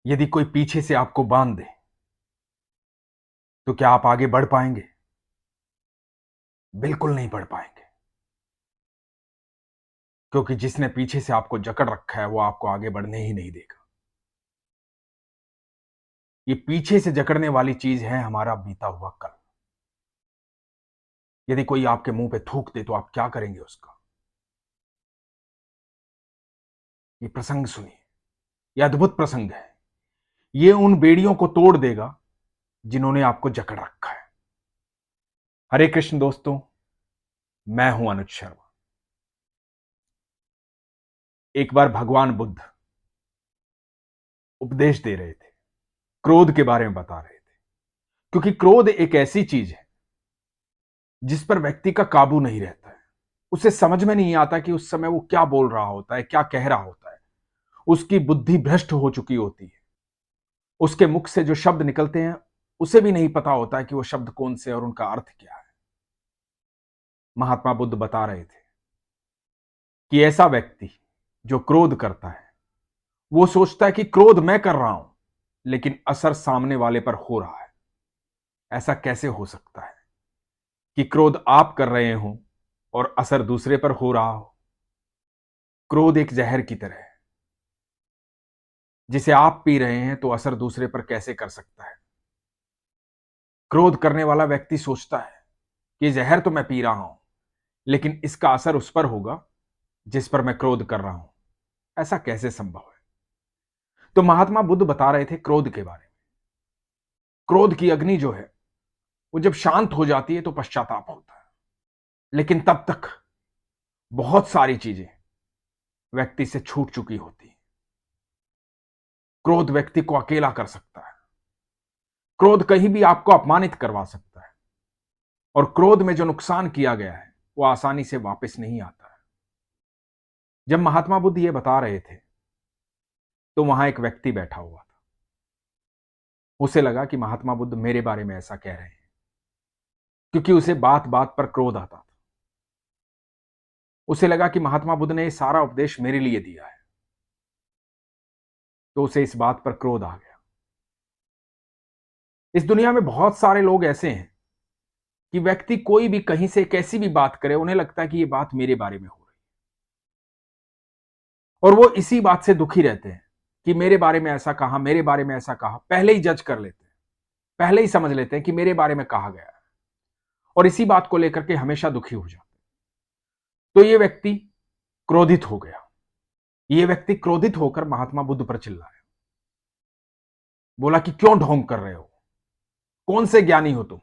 यदि कोई पीछे से आपको बांध दे तो क्या आप आगे बढ़ पाएंगे? बिल्कुल नहीं बढ़ पाएंगे, क्योंकि जिसने पीछे से आपको जकड़ रखा है वो आपको आगे बढ़ने ही नहीं देगा। ये पीछे से जकड़ने वाली चीज है हमारा बीता हुआ कल। यदि कोई आपके मुंह पे थूक दे तो आप क्या करेंगे उसका? ये प्रसंग सुनिए, ये अद्भुत प्रसंग है। ये उन बेड़ियों को तोड़ देगा जिन्होंने आपको जकड़ रखा है। हरे कृष्ण दोस्तों, मैं हूं अनुज शर्मा। एक बार भगवान बुद्ध उपदेश दे रहे थे, क्रोध के बारे में बता रहे थे, क्योंकि क्रोध एक ऐसी चीज है जिस पर व्यक्ति का काबू नहीं रहता है। उसे समझ में नहीं आता कि उस समय वो क्या बोल रहा होता है, क्या कह रहा होता है। उसकी बुद्धि भ्रष्ट हो चुकी होती है। उसके मुख से जो शब्द निकलते हैं उसे भी नहीं पता होता है कि वो शब्द कौन से और उनका अर्थ क्या है। महात्मा बुद्ध बता रहे थे कि ऐसा व्यक्ति जो क्रोध करता है वो सोचता है कि क्रोध मैं कर रहा हूं, लेकिन असर सामने वाले पर हो रहा है। ऐसा कैसे हो सकता है कि क्रोध आप कर रहे हो और असर दूसरे पर हो रहा हो? क्रोध एक जहर की तरह है, जिसे आप पी रहे हैं तो असर दूसरे पर कैसे कर सकता है? क्रोध करने वाला व्यक्ति सोचता है कि जहर तो मैं पी रहा हूं, लेकिन इसका असर उस पर होगा जिस पर मैं क्रोध कर रहा हूं। ऐसा कैसे संभव है? तो महात्मा बुद्ध बता रहे थे क्रोध के बारे में। क्रोध की अग्नि जो है वो जब शांत हो जाती है तो पश्चाताप होता है, लेकिन तब तक बहुत सारी चीजें व्यक्ति से छूट चुकी होती है। क्रोध व्यक्ति को अकेला कर सकता है। क्रोध कहीं भी आपको अपमानित करवा सकता है, और क्रोध में जो नुकसान किया गया है वो आसानी से वापस नहीं आता है। जब महात्मा बुद्ध ये बता रहे थे तो वहां एक व्यक्ति बैठा हुआ था। उसे लगा कि महात्मा बुद्ध मेरे बारे में ऐसा कह रहे हैं, क्योंकि उसे बात बात पर क्रोध आता था। उसे लगा कि महात्मा बुद्ध ने सारा उपदेश मेरे लिए दिया है, तो उसे इस बात पर क्रोध आ गया। इस दुनिया में बहुत सारे लोग ऐसे हैं कि व्यक्ति कोई भी कहीं से कैसी भी बात करे, उन्हें लगता है कि ये बात मेरे बारे में हो रही है, और वो इसी बात से दुखी रहते हैं कि मेरे बारे में ऐसा कहा, मेरे बारे में ऐसा कहा। पहले ही जज कर लेते हैं, पहले ही समझ लेते हैं कि मेरे बारे में कहा गया है, और इसी बात को लेकर के हमेशा दुखी हो जाते हैं। तो ये व्यक्ति क्रोधित हो गया। ये व्यक्ति क्रोधित होकर महात्मा बुद्ध पर चिल्लाया, बोला कि क्यों ढोंग कर रहे हो? कौन से ज्ञानी हो तुम?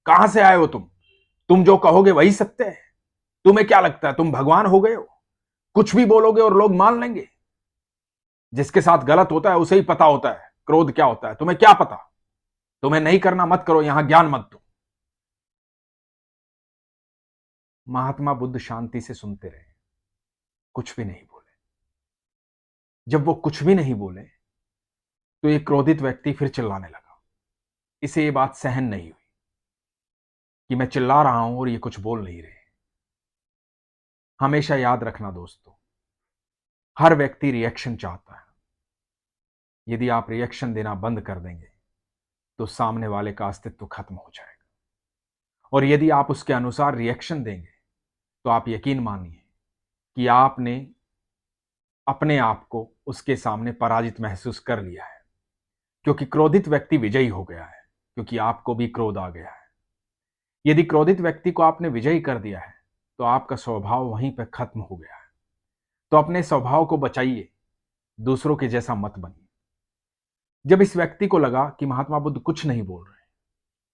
कहां से आए हो तुम जो कहोगे वही सत्य है? तुम्हें क्या लगता है तुम भगवान हो गए हो? कुछ भी बोलोगे और लोग मान लेंगे। जिसके साथ गलत होता है उसे ही पता होता है क्रोध क्या होता है। तुम्हें क्या पता? तुम्हें नहीं करना मत करो, यहां ज्ञान मत दो। महात्मा बुद्ध शांति से सुनते रहे, कुछ भी नहीं बोले। जब वो कुछ भी नहीं बोले तो ये क्रोधित व्यक्ति फिर चिल्लाने लगा। इसे ये बात सहन नहीं हुई कि मैं चिल्ला रहा हूं और ये कुछ बोल नहीं रहे। हमेशा याद रखना दोस्तों, हर व्यक्ति रिएक्शन चाहता है। यदि आप रिएक्शन देना बंद कर देंगे तो सामने वाले का अस्तित्व खत्म हो जाएगा, और यदि आप उसके अनुसार रिएक्शन देंगे तो आप यकीन मानिए कि आपने अपने आप को उसके सामने पराजित महसूस कर लिया है, क्योंकि क्रोधित व्यक्ति विजयी हो गया है, क्योंकि आपको भी क्रोध आ गया है। यदि क्रोधित व्यक्ति को आपने विजयी कर दिया है तो आपका स्वभाव वहीं पर खत्म हो गया है। तो अपने स्वभाव को बचाइए, दूसरों के जैसा मत बनिए। जब इस व्यक्ति को लगा कि महात्मा बुद्ध कुछ नहीं बोल रहे,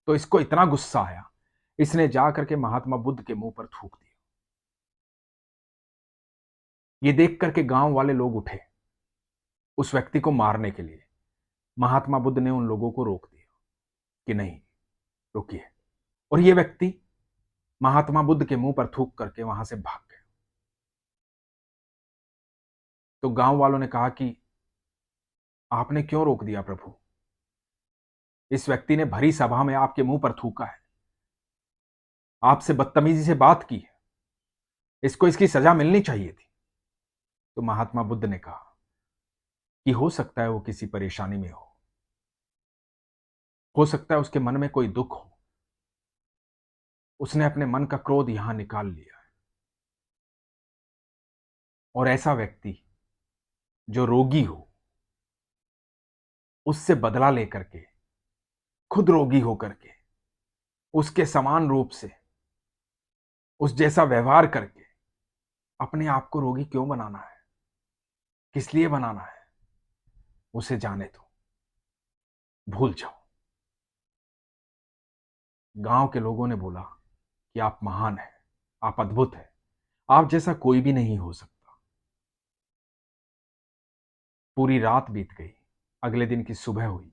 तो इसको इतना गुस्सा आया, इसने जाकर के महात्मा बुद्ध के मुंह पर थूक दिया। ये देख करके गांव वाले लोग उठे उस व्यक्ति को मारने के लिए। महात्मा बुद्ध ने उन लोगों को रोक दिया कि नहीं, रुकिए। और ये व्यक्ति महात्मा बुद्ध के मुंह पर थूक करके वहां से भाग गया। तो गांव वालों ने कहा कि आपने क्यों रोक दिया प्रभु? इस व्यक्ति ने भरी सभा में आपके मुंह पर थूका है, आपसे बदतमीजी से बात की है, इसको इसकी सजा मिलनी चाहिए थी। तो महात्मा बुद्ध ने कहा कि हो सकता है वो किसी परेशानी में हो सकता है उसके मन में कोई दुख हो, उसने अपने मन का क्रोध यहां निकाल लिया है। और ऐसा व्यक्ति जो रोगी हो, उससे बदला लेकर के, खुद रोगी होकर के, उसके समान रूप से उस जैसा व्यवहार करके अपने आप को रोगी क्यों बनाना है? किस लिए बनाना है? उसे जाने दो, भूल जाओ। गांव के लोगों ने बोला कि आप महान हैं, आप अद्भुत हैं, आप जैसा कोई भी नहीं हो सकता। पूरी रात बीत गई, अगले दिन की सुबह हुई।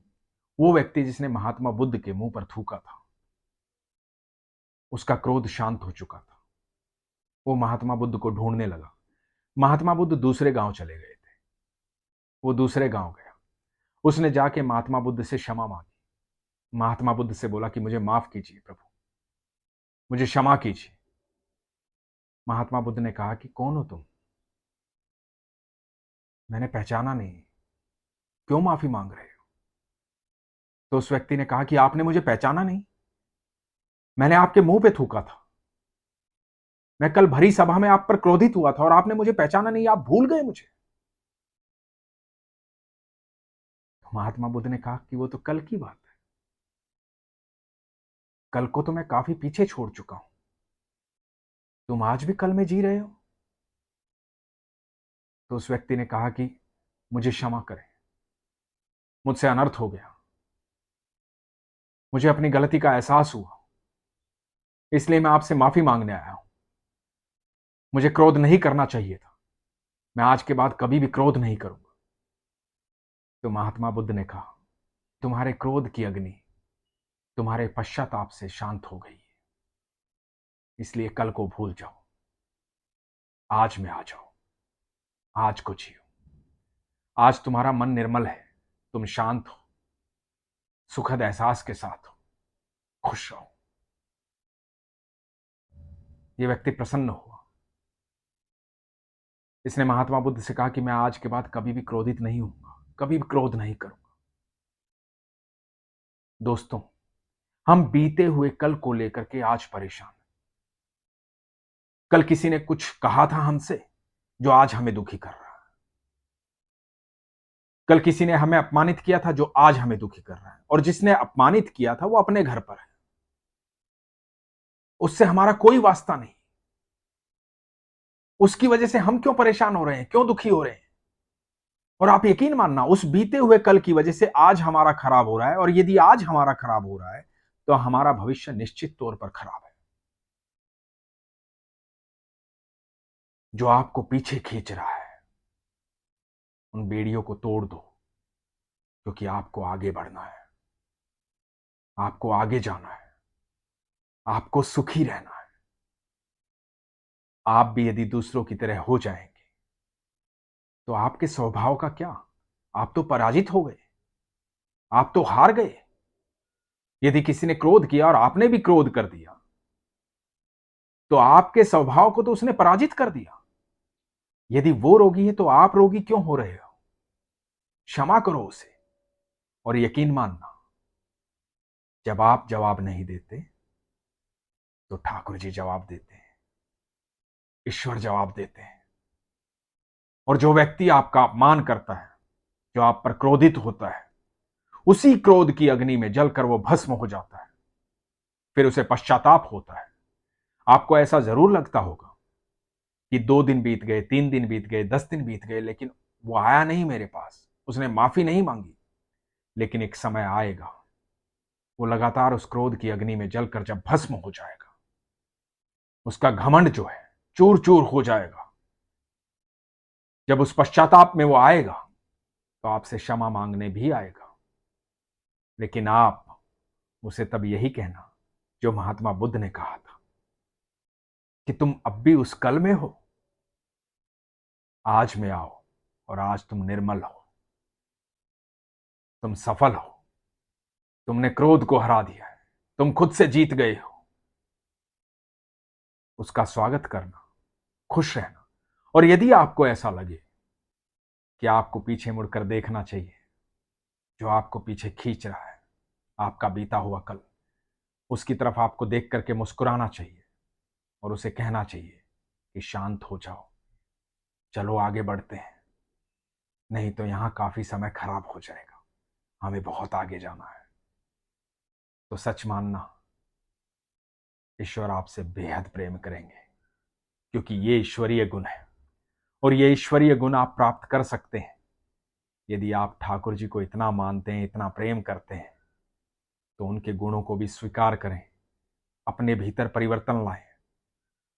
वो व्यक्ति जिसने महात्मा बुद्ध के मुंह पर थूका था, उसका क्रोध शांत हो चुका था। वो महात्मा बुद्ध को ढूंढने लगा। महात्मा बुद्ध दूसरे गांव चले गए थे। वो दूसरे गांव गया। उसने जाके महात्मा बुद्ध से क्षमा मांगी। महात्मा बुद्ध से बोला कि मुझे माफ कीजिए प्रभु, मुझे क्षमा कीजिए। महात्मा बुद्ध ने कहा कि कौन हो तुम? मैंने पहचाना नहीं, क्यों माफी मांग रहे हो? तो उस व्यक्ति ने कहा कि आपने मुझे पहचाना नहीं, मैंने आपके मुंह पे थूका था, मैं कल भरी सभा में आप पर क्रोधित हुआ था और आपने मुझे पहचाना नहीं, आप भूल गए मुझे। तो महात्मा बुद्ध ने कहा कि वो तो कल की बात है, कल को तो मैं काफी पीछे छोड़ चुका हूं, तुम आज भी कल में जी रहे हो। तो उस व्यक्ति ने कहा कि मुझे क्षमा करें, मुझसे अनर्थ हो गया, मुझे अपनी गलती का एहसास हुआ, इसलिए मैं आपसे माफी मांगने आया हूं। मुझे क्रोध नहीं करना चाहिए था, मैं आज के बाद कभी भी क्रोध नहीं करूंगा। तो महात्मा बुद्ध ने कहा, तुम्हारे क्रोध की अग्नि तुम्हारे पश्चाताप से शांत हो गई है, इसलिए कल को भूल जाओ, आज में आ जाओ, आज को जियो। आज तुम्हारा मन निर्मल है, तुम शांत हो, सुखद एहसास के साथ हो, खुश रहो। यह व्यक्ति प्रसन्न हुआ। इसने महात्मा बुद्ध से कहा कि मैं आज के बाद कभी भी क्रोधित नहीं होऊंगा, कभी भी क्रोध नहीं करूंगा। दोस्तों, हम बीते हुए कल को लेकर के आज परेशान हैं। कल किसी ने कुछ कहा था हमसे जो आज हमें दुखी कर रहा है। कल किसी ने हमें अपमानित किया था जो आज हमें दुखी कर रहा है। और जिसने अपमानित किया था वो अपने घर पर है, उससे हमारा कोई वास्ता नहीं। उसकी वजह से हम क्यों परेशान हो रहे हैं, क्यों दुखी हो रहे हैं? और आप यकीन मानना, उस बीते हुए कल की वजह से आज हमारा खराब हो रहा है। और यदि आज हमारा खराब हो रहा है तो हमारा भविष्य निश्चित तौर पर खराब है। जो आपको पीछे खींच रहा है, उन बेड़ियों को तोड़ दो, क्योंकि आपको आगे बढ़ना है, आपको आगे जाना है, आपको सुखी रहना है। आप भी यदि दूसरों की तरह हो जाएंगे तो आपके स्वभाव का क्या? आप तो पराजित हो गए, आप तो हार गए। यदि किसी ने क्रोध किया और आपने भी क्रोध कर दिया तो आपके स्वभाव को तो उसने पराजित कर दिया। यदि वो रोगी है तो आप रोगी क्यों हो रहे हो? क्षमा करो उसे। और यकीन मानना, जब आप जवाब नहीं देते तो ठाकुर जी जवाब देते हैं, ईश्वर जवाब देते हैं। और जो व्यक्ति आपका अपमान करता है, जो आप पर क्रोधित होता है, उसी क्रोध की अग्नि में जलकर वो भस्म हो जाता है। फिर उसे पश्चाताप होता है। आपको ऐसा जरूर लगता होगा कि 2 दिन बीत गए, 3 दिन बीत गए, 10 दिन बीत गए, लेकिन वो आया नहीं मेरे पास, उसने माफी नहीं मांगी। लेकिन एक समय आएगा, वो लगातार उस क्रोध की अग्नि में जलकर जब भस्म हो जाएगा, उसका घमंड जो है चूर चूर हो जाएगा। जब उस पश्चाताप में वो आएगा तो आपसे क्षमा मांगने भी आएगा। लेकिन आप उसे तब यही कहना जो महात्मा बुद्ध ने कहा था कि तुम अब भी उस कल में हो, आज में आओ और आज तुम निर्मल हो, तुम सफल हो, तुमने क्रोध को हरा दिया है, तुम खुद से जीत गए हो। उसका स्वागत करना, खुश रहना। और यदि आपको ऐसा लगे कि आपको पीछे मुड़कर देखना चाहिए। जो आपको पीछे खींच रहा है, आपका बीता हुआ कल, उसकी तरफ आपको देख करके मुस्कुराना चाहिए और उसे कहना चाहिए कि शांत हो जाओ, चलो आगे बढ़ते हैं, नहीं तो यहां काफी समय खराब हो जाएगा, हमें बहुत आगे जाना है। तो सच मानना, ईश्वर आपसे बेहद प्रेम करेंगे, क्योंकि ये ईश्वरीय गुण है और ये ईश्वरीय गुण आप प्राप्त कर सकते हैं यदि आप ठाकुर जी को इतना मानते हैं, इतना प्रेम करते हैं, तो उनके गुणों को भी स्वीकार करें, अपने भीतर परिवर्तन लाएं।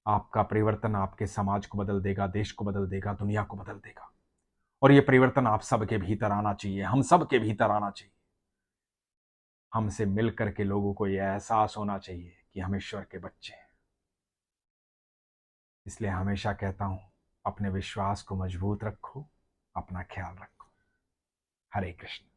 आपका परिवर्तन आपके समाज को बदल देगा, देश को बदल देगा, दुनिया को बदल देगा। और ये परिवर्तन आप सबके भीतर आना चाहिए, हम सब के भीतर आना चाहिए। हमसे मिल करके लोगों को यह एहसास होना चाहिए कि हम ईश्वर के बच्चे हैं। इसलिए हमेशा कहता हूं, अपने विश्वास को मजबूत रखो, अपना ख्याल रखो। हरे कृष्ण।